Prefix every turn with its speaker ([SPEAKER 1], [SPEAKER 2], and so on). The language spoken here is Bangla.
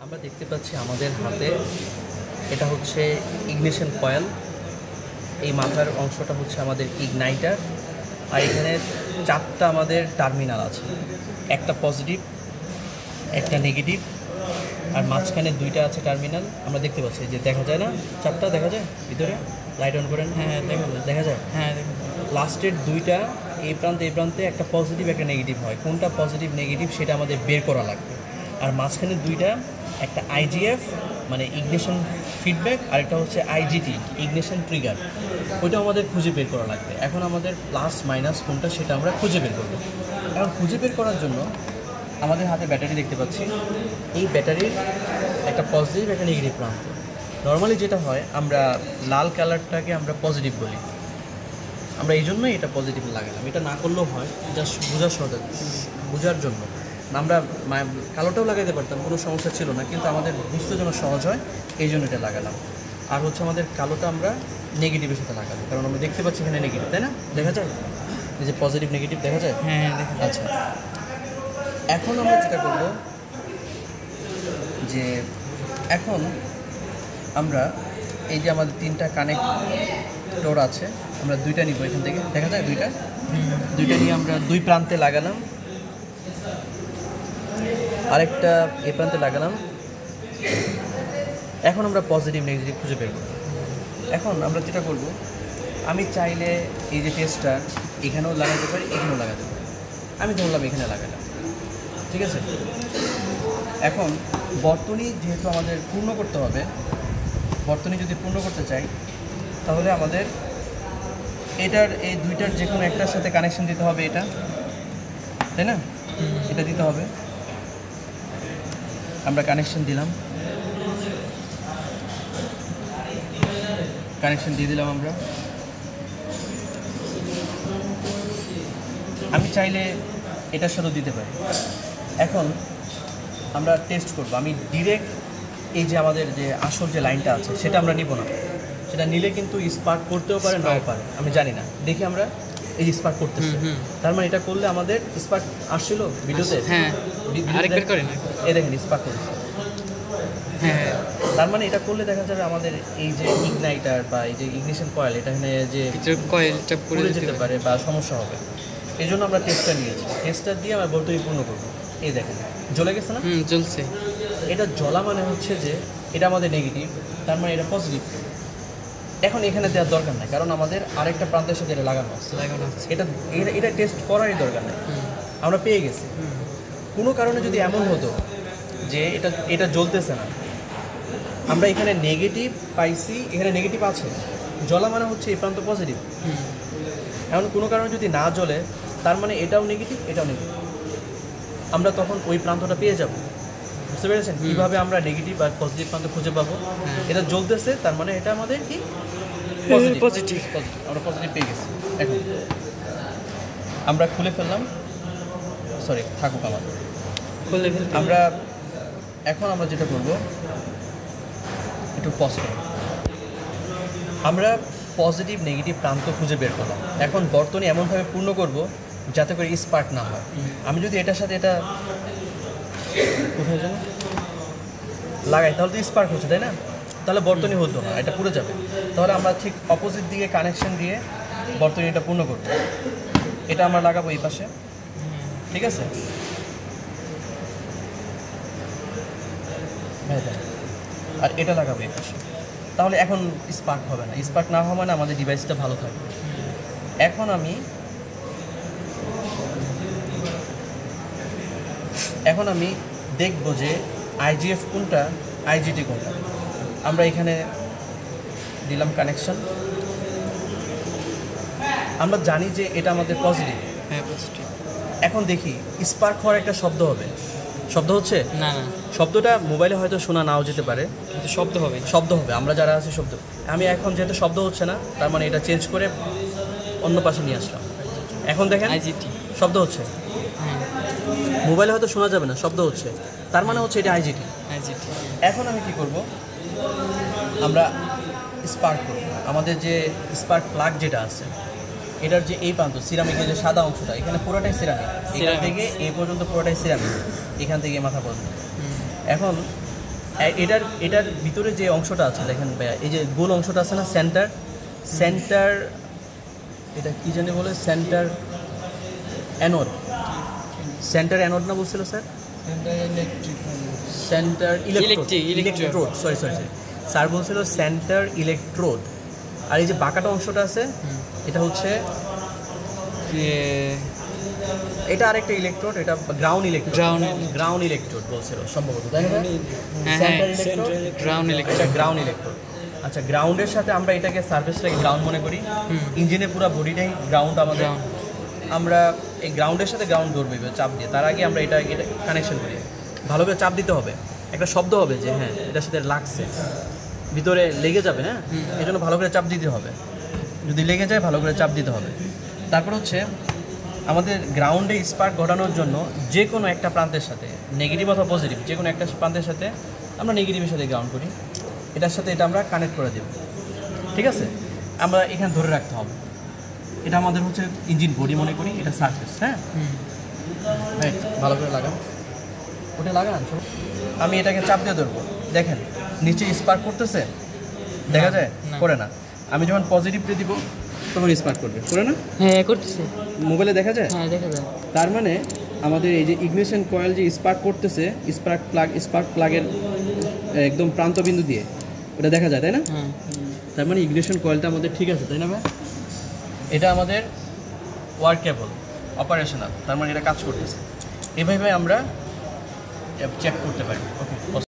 [SPEAKER 1] আমরা দেখতে পাচ্ছি আমাদের হাতে এটা হচ্ছে ইগনিশন কয়েল। এই মাথার অংশটা হচ্ছে আমাদের ইগনাইটার, আর এখানে চারটা আমাদের টার্মিনাল আছে, একটা পজিটিভ, একটা নেগেটিভ, আর মাঝখানে দুইটা আছে টার্মিনাল। আমরা দেখতে পাচ্ছি যে দেখা যায় না, চারটা দেখা যায় ভিতরে, লাইট অন করেন। হ্যাঁ দেখা যায়। হ্যাঁ লাস্টের দুইটা এই প্রান্তে একটা পজিটিভ একটা নেগেটিভ হয়। কোনটা পজিটিভ নেগেটিভ সেটা আমাদের বের করা লাগবে। আর মাঝখানে দুইটা, একটা আইজিএফ মানে ইগনিশন ফিডব্যাক, আর একটা হচ্ছে আইজিটি ইগনিশন ট্রিগার, ওইটা আমাদের খুঁজে বের করা লাগবে। এখন আমাদের প্লাস মাইনাস কোনটা সেটা আমরা খুঁজে বের করব। এখন খুঁজে বের করার জন্য আমাদের হাতে ব্যাটারি দেখতে পাচ্ছি। এই ব্যাটারির একটা পজিটিভ একটা নেগেটিভ প্রান্ত। নর্মালি যেটা হয়, আমরা লাল কালারটাকে আমরা পজিটিভ বলি, আমরা এই জন্যই এটা পজিটিভ লাগালাম। এটা না করলেও হয়, জাস্ট বোঝার জন্য। আমরা কালোটাও লাগাইতে পারতাম, কোনো সমস্যা ছিল না, কিন্তু আমাদের বুঝতে যেন সহজ হয় এই জন্য এটা লাগালাম। আর হচ্ছে আমাদের কালোটা আমরা নেগেটিভের সাথে লাগাবো, কারণ আমরা দেখতে পাচ্ছি এখানে নেগেটিভ, তাই না? দেখা যায় এই যে পজিটিভ নেগেটিভ দেখা যায়। হ্যাঁ আচ্ছা, এখন আমরা যেটা করব যে এখন আমরা এই যে আমাদের তিনটা কানেক্টর আছে, আমরা দুইটা নিব এখান থেকে, দেখা যায় দুইটা নিয়ে আমরা দুই প্রান্তে লাগালাম, আরেকটা এই প্রান্তে লাগালাম। এখন আমরা পজিটিভ নেগেটিভ খুঁজে বের করব। এখন আমরা যেটা করব, আমি চাইলে এই যে টেস্টটা এখানেও লাগাতে পারি, এখানেও লাগাতে পারি। আমি ধরলাম এখানে লাগালাম, ঠিক আছে। এখন বর্তনী যেহেতু আমাদের পূর্ণ করতে হবে, বর্তনী যদি পূর্ণ করতে চাই তাহলে আমাদের এটার এই দুইটার যে কোনো একটার সাথে কানেকশন দিতে হবে, এটা, তাই না? এটা দিতে হবে। আমরা কানেকশন দিলাম, কানেকশন দিয়ে দিলাম আমরা। আমি চাইলে এটার সাথেও দিতে পারি। এখন আমরা টেস্ট করব। আমি ডিরেক্ট এই যে আমাদের যে আসল যে লাইনটা আছে সেটা আমরা নিব না, সেটা নিলে কিন্তু স্পার্ক করতেও পারে, নাও পারে, আমি জানি না। দেখি আমরা এই যে স্পার্ক করতেছি, তার মানে এটা করলে আমাদের স্পার্ক আসছিল ভিডিওতে। হ্যাঁ আরেকবার করেন, এই দেখেন স্পার্ক করতেছে। হ্যাঁ তার মানে এটা করলে দেখা যাবে আমাদের এই যে ইগনাইটার বা এই যে ইগনিশন কয়েল, এটা এখানে যে কয়েলটা পুড়ে যেতে পারে বা সমস্যা হবে। এই জন্য আমরা টেস্টটা নিয়েছি, টেস্টটা দিয়ে আমরা বর্তনী পূর্ণ করবো। এই দেখেন জ্বলে গেছে না? জ্বলছে। এটা জ্বলা মানে হচ্ছে যে এটা আমাদের নেগেটিভ, তার মানে এটা পজিটিভ। এখন এখানে দেওয়ার দরকার নাই, কারণ আমাদের আরেকটা প্রান্তের সাথে এটা লাগানো আছে। এটা টেস্ট করারই দরকার নেই, আমরা পেয়ে গেছি। কোনো কারণে যদি এমন হতো যে এটা জ্বলতেছে না, আমরা এখানে নেগেটিভ পাইছি, এখানে নেগেটিভ আছে, জ্বলা মানে হচ্ছে এই প্রান্ত পজিটিভ। এখন কোনো কারণে যদি না জ্বলে, তার মানে এটাও নেগেটিভ, এটাও নেগেটিভ, আমরা তখন ওই প্রান্তটা পেয়ে যাব। বুঝতে পেরেছেন কীভাবে আমরা নেগেটিভ আর পজিটিভ প্রান্ত খুঁজে পাবো? এটা জ্বলতেছে, তার মানে এটা আমাদের কি পজিটিভ, আমরা পজিটিভ পেয়ে গেছি। এখন আমরা খুলে ফেললাম, সরি থাকুক আমাদের খুলে ফেলতে। এখন আমরা যেটা করবো, একটু পজ করব। আমরা পজিটিভ নেগেটিভ প্রান্ত খুঁজে বের করলাম। এখন বর্তনী এমনভাবে পূর্ণ করব যাতে করে স্পার্ক না হয়। আমি যদি এটার সাথে এটা কোথায় যেন লাগাই তাহলে তো স্পার্ক হচ্ছে, তাই না? তাহলে বর্তনী হতো না, এটা পুড়ে যাবে। তাহলে আমরা ঠিক অপোজিট দিকে কানেকশন দিয়ে বর্তনীটা পূর্ণ করব। এটা আমরা লাগাবো এই পাশে, ঠিক আছে? আর এটা লাগাবো এই পাশে। তাহলে এখন স্পার্ক হবে না। স্পার্ক না হওয়া মানে আমাদের ডিভাইসটা ভালো থাকবে। এখন আমি দেখব যে আইজিএফ কোনটা, আইজিটি কোনটা। আমরা এখানে দিলাম কানেকশন, আমরা জানি যে এটা আমাদের পজিটিভ। হ্যাঁ পজিটিভ। এখন দেখি স্পার্ক হওয়ার একটা শব্দ হবে। শব্দ হচ্ছে না, শব্দটা মোবাইলে হয়তো শোনা নাও যেতে পারে, কিন্তু শব্দ হবে। আমরা যারা আছি শব্দ, আমি এখন যেহেতু শব্দ হচ্ছে না, তার মানে এটা চেঞ্জ করে অন্য পাশে নিয়ে আসলাম। এখন দেখেন আইজিটি শব্দ হচ্ছে, মোবাইলে হয়তো শোনা যাবে না, শব্দ হচ্ছে, তার মানে হচ্ছে এটা আইজিটি। এখন আমি কি করব, আমরা স্পার্ক করব। আমাদের যে স্পার্ক প্লাগ যেটা আছে, এটার যে এই প্রান্ত সিরামিকের যে সাদা অংশটা, এখানে পুরোটাই সিরামিক, এখান থেকে এই পর্যন্ত পুরোটাই সিরামিক, এখান থেকে মাথা পর্যন্ত। এখন এটার ভিতরে যে অংশটা আছে দেখেন ভাইয়া, এই যে গোল অংশটা আছে না, সেন্টার এটা কি জানি বলে, সেন্টার অ্যানোড না বলছিল sir? Centre electrode, sorry sir বলছিল সেন্টার ইলেকট্রোড। আর এই যে বাঁকাটা অংশটা আছে এটা হচ্ছে এটা আরেকটা ইলেকট্রোড, এটা গ্রাউন্ড ইলেকট্রোড বলছিল সম্ভবত, তাই না? Ground electrode. আচ্ছা, গ্রাউন্ডের সাথে আমরা এটাকে সার্ফেসটাকে গ্রাউন্ড মনে করি, ইঞ্জিনে পুরো বডিটাই গ্রাউন্ড আমাদের। আমরা এই গ্রাউন্ডের সাথে গ্রাউন্ড ধরবো চাপ দিয়ে, তার আগে আমরা এটা কানেকশন করি। ভালো করে চাপ দিতে হবে, একটা শব্দ হবে যে হ্যাঁ এটার সাথে লাগছে, ভিতরে লেগে যাবে। হ্যাঁ, এই জন্য ভালো করে চাপ দিতে হবে, যদি লেগে যায় ভালো করে চাপ দিতে হবে। তারপর হচ্ছে আমাদের গ্রাউন্ডে স্পার্ক ঘটানোর জন্য যে কোনো একটা প্রান্তের সাথে, নেগেটিভ অথবা পজিটিভ, যে কোনো একটা প্রান্তের সাথে আমরা নেগেটিভের সাথে গ্রাউন্ড করি, এটার সাথে এটা আমরা কানেক্ট করে দেব। ঠিক আছে, আমরা এখানে ধরে রাখতে হবে। এটা আমাদের হচ্ছে ইঞ্জিন বডি মনে করি, এটা সারফেস। হ্যাঁ, ভালো করে লাগান, ওটা লাগান। আমি এটাকে চাপ দিয়ে ধরবো, দেখেন নিচে স্পার্ক করতেছে, দেখা যায়? করে না। আমি যখন পজিটিভ দিয়ে দিব তখন স্পার্ক করবে, করে না?
[SPEAKER 2] হ্যাঁ করতেছে,
[SPEAKER 1] মোবাইলে দেখা যায়?
[SPEAKER 2] হ্যাঁ দেখা যায়।
[SPEAKER 1] তার মানে আমাদের এই যে ইগনিশন কয়েল যে স্পার্ক করতেছে, স্পার্ক প্লাগের একদম প্রান্তবিন্দু দিয়ে ওটা দেখা যায়, তাই না? তার মানে ইগনিশন কয়েলটা আমাদের ঠিক আছে, তাই না ভাই? এটা আমাদের ওয়ার্কেবল, অপারেশনাল, তার মানে এটা কাজ করতেছে। এভাবে আমরা চেক করতে পারি।